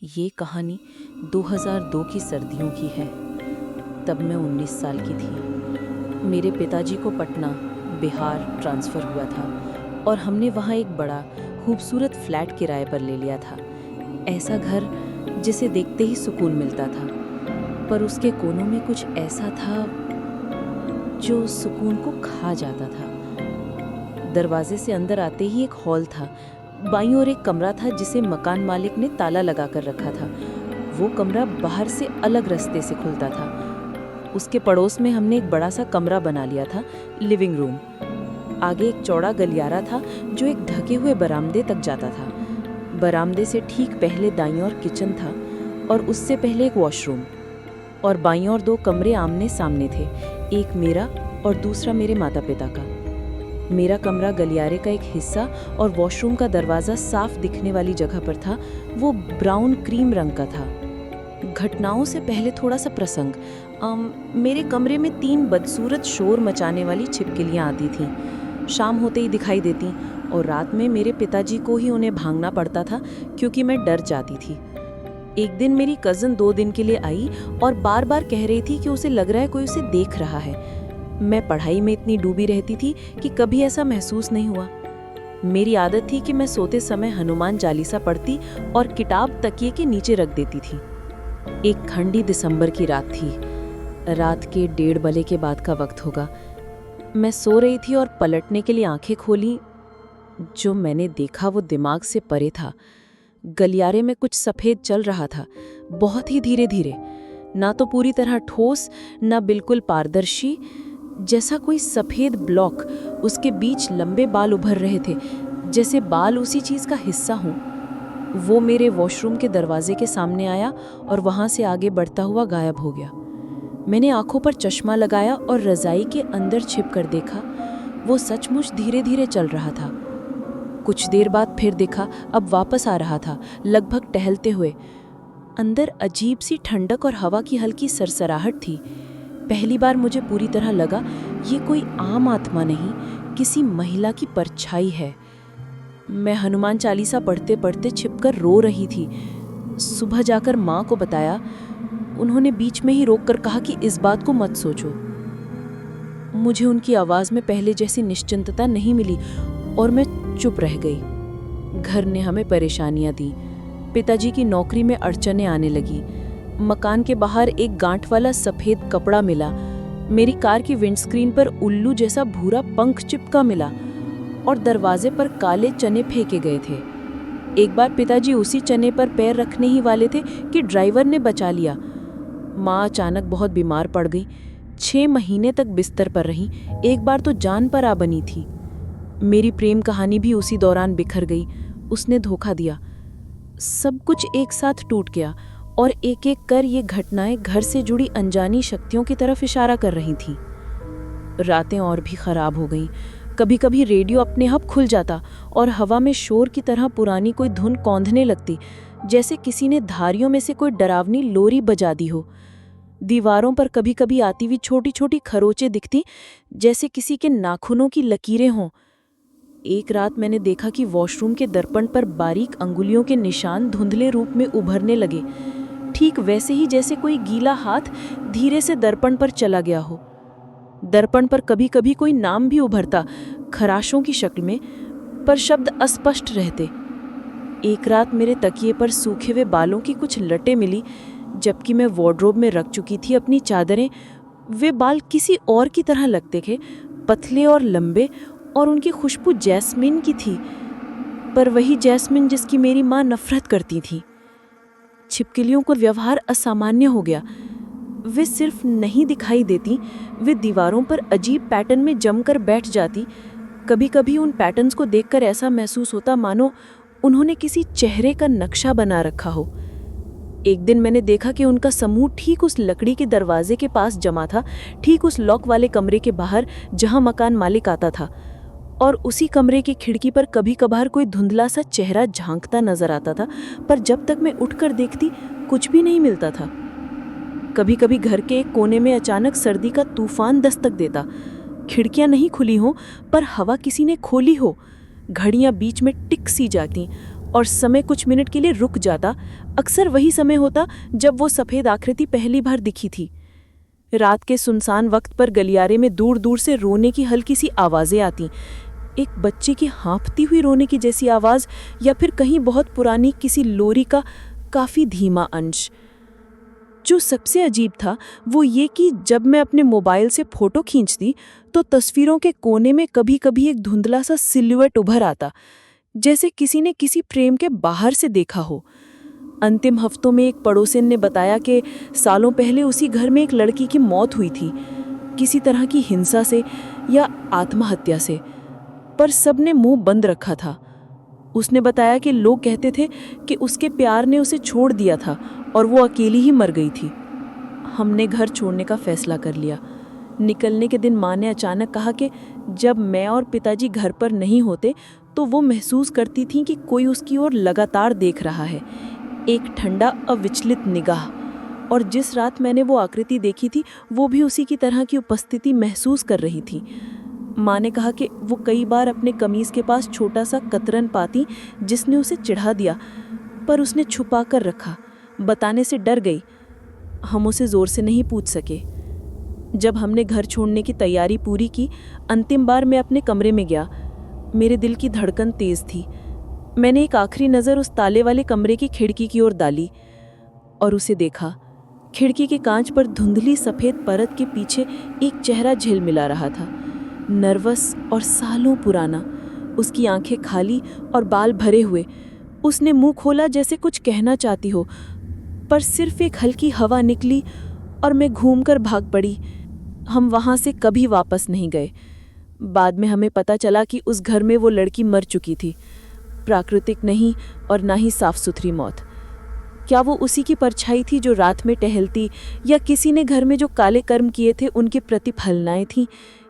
ये कहानी 2002 की सर्दियों की है। तब मैं 19 साल की थी। मेरे पिताजी को पटना, बिहार ट्रांसफ़र हुआ था और हमने वहाँ एक बड़ा खूबसूरत फ्लैट किराए पर ले लिया था। ऐसा घर जिसे देखते ही सुकून मिलता था, पर उसके कोनों में कुछ ऐसा था जो सुकून को खा जाता था। दरवाजे से अंदर आते ही एक हॉल था। बाईं ओर एक कमरा था जिसे मकान मालिक ने ताला लगा कर रखा था। वो कमरा बाहर से अलग रास्ते से खुलता था। उसके पड़ोस में हमने एक बड़ा सा कमरा बना लिया था, लिविंग रूम। आगे एक चौड़ा गलियारा था जो एक ढके हुए बरामदे तक जाता था। बरामदे से ठीक पहले दाईं ओर किचन था और उससे पहले एक वॉशरूम। और बाईं ओर दो कमरे आमने सामने थे, एक मेरा और दूसरा मेरे माता पिता का। मेरा कमरा गलियारे का एक हिस्सा और वॉशरूम का दरवाज़ा साफ दिखने वाली जगह पर था। वो ब्राउन क्रीम रंग का था। घटनाओं से पहले थोड़ा सा प्रसंग। मेरे कमरे में 3 बदसूरत शोर मचाने वाली छिपकलियाँ आती थीं। शाम होते ही दिखाई देती और रात में मेरे पिताजी को ही उन्हें भागना पड़ता था क्योंकि मैं डर जाती थी। एक दिन मेरी कज़न 2 दिन के लिए आई और बार बार कह रही थी कि उसे लग रहा है कोई उसे देख रहा है। मैं पढ़ाई में इतनी डूबी रहती थी कि कभी ऐसा महसूस नहीं हुआ। मेरी आदत थी कि मैं सोते समय हनुमान चालीसा पढ़ती और किताब तकिए के नीचे रख देती थी। एक ठंडी दिसंबर की रात थी। रात के 1:30 बजे के बाद का वक्त होगा। मैं सो रही थी और पलटने के लिए आंखें खोली। जो मैंने देखा वो दिमाग से परे था। गलियारे में कुछ सफ़ेद चल रहा था, बहुत ही धीरे धीरे, ना तो पूरी तरह ठोस, ना बिल्कुल पारदर्शी, जैसा कोई सफ़ेद ब्लॉक। उसके बीच लंबे बाल उभर रहे थे, जैसे बाल उसी चीज़ का हिस्सा हों। वो मेरे वॉशरूम के दरवाजे के सामने आया और वहाँ से आगे बढ़ता हुआ गायब हो गया। मैंने आंखों पर चश्मा लगाया और रज़ाई के अंदर छिप कर देखा। वो सचमुच धीरे धीरे चल रहा था। कुछ देर बाद फिर देखा, अब वापस आ रहा था, लगभग टहलते हुए। अंदर अजीब सी ठंडक और हवा की हल्की सरसराहट थी। पहली बार मुझे पूरी तरह लगा ये कोई आम आत्मा नहीं, किसी महिला की परछाई है। मैं हनुमान चालीसा पढ़ते पढ़ते छिपकर रो रही थी। सुबह जाकर माँ को बताया। उन्होंने बीच में ही रोककर कहा कि इस बात को मत सोचो। मुझे उनकी आवाज़ में पहले जैसी निश्चिंतता नहीं मिली और मैं चुप रह गई। घर ने हमें परेशानियां दी। पिताजी की नौकरी में अड़चनें आने लगी। मकान के बाहर एक गांठ वाला सफ़ेद कपड़ा मिला। मेरी कार की विंडस्क्रीन पर उल्लू जैसा भूरा पंख चिपका मिला और दरवाजे पर काले चने फेंके गए थे। एक बार पिताजी उसी चने पर पैर रखने ही वाले थे कि ड्राइवर ने बचा लिया। माँ अचानक बहुत बीमार पड़ गई। 6 महीने तक बिस्तर पर रही। एक बार तो जान पर आ बनी थी। मेरी प्रेम कहानी भी उसी दौरान बिखर गई। उसने धोखा दिया। सब कुछ एक साथ टूट गया और एक एक कर ये घटनाएं घर से जुड़ी अनजानी शक्तियों की तरफ इशारा कर रही थीं। रातें और भी खराब हो गईं। कभी कभी रेडियो अपने आप खुल जाता और हवा में शोर की तरह पुरानी कोई धुन कौंधने लगती, जैसे किसी ने धारियों में से कोई डरावनी लोरी बजा दी हो। दीवारों पर कभी कभी आती हुई छोटी छोटी खरोचें दिखती, जैसे किसी के नाखूनों की लकीरें हों। एक रात मैंने देखा कि वॉशरूम के दर्पण पर बारीक अंगुलियों के निशान धुंधले रूप में उभरने लगे, ठीक वैसे ही जैसे कोई गीला हाथ धीरे से दर्पण पर चला गया हो। दर्पण पर कभी कभी कोई नाम भी उभरता, खराशों की शक्ल में, पर शब्द अस्पष्ट रहते। एक रात मेरे तकिए पर सूखे हुए बालों की कुछ लटें मिली, जबकि मैं वार्डरोब में रख चुकी थी अपनी चादरें। वे बाल किसी और की तरह लगते थे, पतले और लंबे, और उनकी खुशबू जैस्मिन की थी, पर वही जैस्मिन जिसकी मेरी माँ नफरत करती थी। छिपकलियों को व्यवहार असामान्य हो गया। वे सिर्फ नहीं दिखाई देती, वे दीवारों पर अजीब पैटर्न में जमकर बैठ जाती। कभी कभी उन पैटर्न्स को देखकर ऐसा महसूस होता मानो उन्होंने किसी चेहरे का नक्शा बना रखा हो। एक दिन मैंने देखा कि उनका समूह ठीक उस लकड़ी के दरवाजे के पास जमा था, ठीक उस लॉक वाले कमरे के बाहर जहां मकान मालिक आता था। और उसी कमरे की खिड़की पर कभी कभार कोई धुंधला सा चेहरा झांकता नजर आता था, पर जब तक मैं उठकर देखती कुछ भी नहीं मिलता था। कभी कभी घर के एक कोने में अचानक सर्दी का तूफान दस्तक देता। खिड़कियां नहीं खुली हों, पर हवा किसी ने खोली हो। घड़ियां बीच में टिक सी जाती और समय कुछ मिनट के लिए रुक जाता। अक्सर वही समय होता जब वो सफ़ेद आकृति पहली बार दिखी थी। रात के सुनसान वक्त पर गलियारे में दूर दूर से रोने की हल्की सी आवाज़ें आती, एक बच्चे की हाँफती हुई रोने की जैसी आवाज़, या फिर कहीं बहुत पुरानी किसी लोरी का काफ़ी धीमा अंश। जो सबसे अजीब था वो ये कि जब मैं अपने मोबाइल से फ़ोटो खींचती तो तस्वीरों के कोने में कभी कभी एक धुंधला सा सिल्हुएट उभर आता, जैसे किसी ने किसी फ्रेम के बाहर से देखा हो। अंतिम हफ्तों में एक पड़ोसिन ने बताया कि सालों पहले उसी घर में एक लड़की की मौत हुई थी, किसी तरह की हिंसा से या आत्महत्या से, पर सबने मुंह बंद रखा था। उसने बताया कि लोग कहते थे कि उसके प्यार ने उसे छोड़ दिया था और वो अकेली ही मर गई थी। हमने घर छोड़ने का फैसला कर लिया। निकलने के दिन माँ ने अचानक कहा कि जब मैं और पिताजी घर पर नहीं होते तो वो महसूस करती थीं कि कोई उसकी ओर लगातार देख रहा है, एक ठंडा अविचलित निगाह। और जिस रात मैंने वो आकृति देखी थी वो भी उसी की तरह की उपस्थिति महसूस कर रही थी। माँ ने कहा कि वो कई बार अपने कमीज़ के पास छोटा सा कतरन पाती जिसने उसे चिढ़ा दिया, पर उसने छुपा कर रखा, बताने से डर गई। हम उसे ज़ोर से नहीं पूछ सके। जब हमने घर छोड़ने की तैयारी पूरी की, अंतिम बार मैं अपने कमरे में गया। मेरे दिल की धड़कन तेज़ थी। मैंने एक आखिरी नज़र उस ताले वाले कमरे की खिड़की की ओर डाली और उसे देखा। खिड़की के कांच पर धुंधली सफ़ेद परत के पीछे एक चेहरा झिलमिला रहा था, नर्वस और सालों पुराना। उसकी आंखें खाली और बाल भरे हुए। उसने मुंह खोला जैसे कुछ कहना चाहती हो, पर सिर्फ एक हल्की हवा निकली और मैं घूमकर भाग पड़ी। हम वहाँ से कभी वापस नहीं गए। बाद में हमें पता चला कि उस घर में वो लड़की मर चुकी थी, प्राकृतिक नहीं और ना ही साफ सुथरी मौत। क्या वो उसी की परछाई थी जो रात में टहलती, या किसी ने घर में जो काले कर्म किए थे उनकी प्रतिफलनाएं थीं,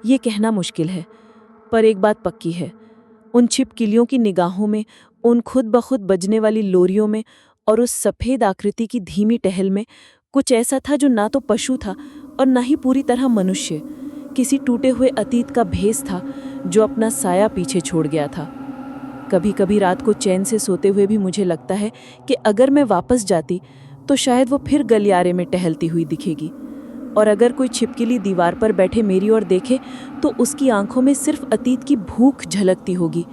ये कहना मुश्किल है। पर एक बात पक्की है, उन छिपकलियों की निगाहों में, उन खुद ब खुद बजने वाली लोरियों में और उस सफ़ेद आकृति की धीमी टहल में कुछ ऐसा था जो ना तो पशु था और ना ही पूरी तरह मनुष्य। किसी टूटे हुए अतीत का भेस था जो अपना साया पीछे छोड़ गया था। कभी कभी रात को चैन से सोते हुए भी मुझे लगता है कि अगर मैं वापस जाती तो शायद वो फिर गलियारे में टहलती हुई दिखेगी, और अगर कोई छिपकली दीवार पर बैठे मेरी ओर देखे तो उसकी आंखों में सिर्फ अतीत की भूख झलकती होगी,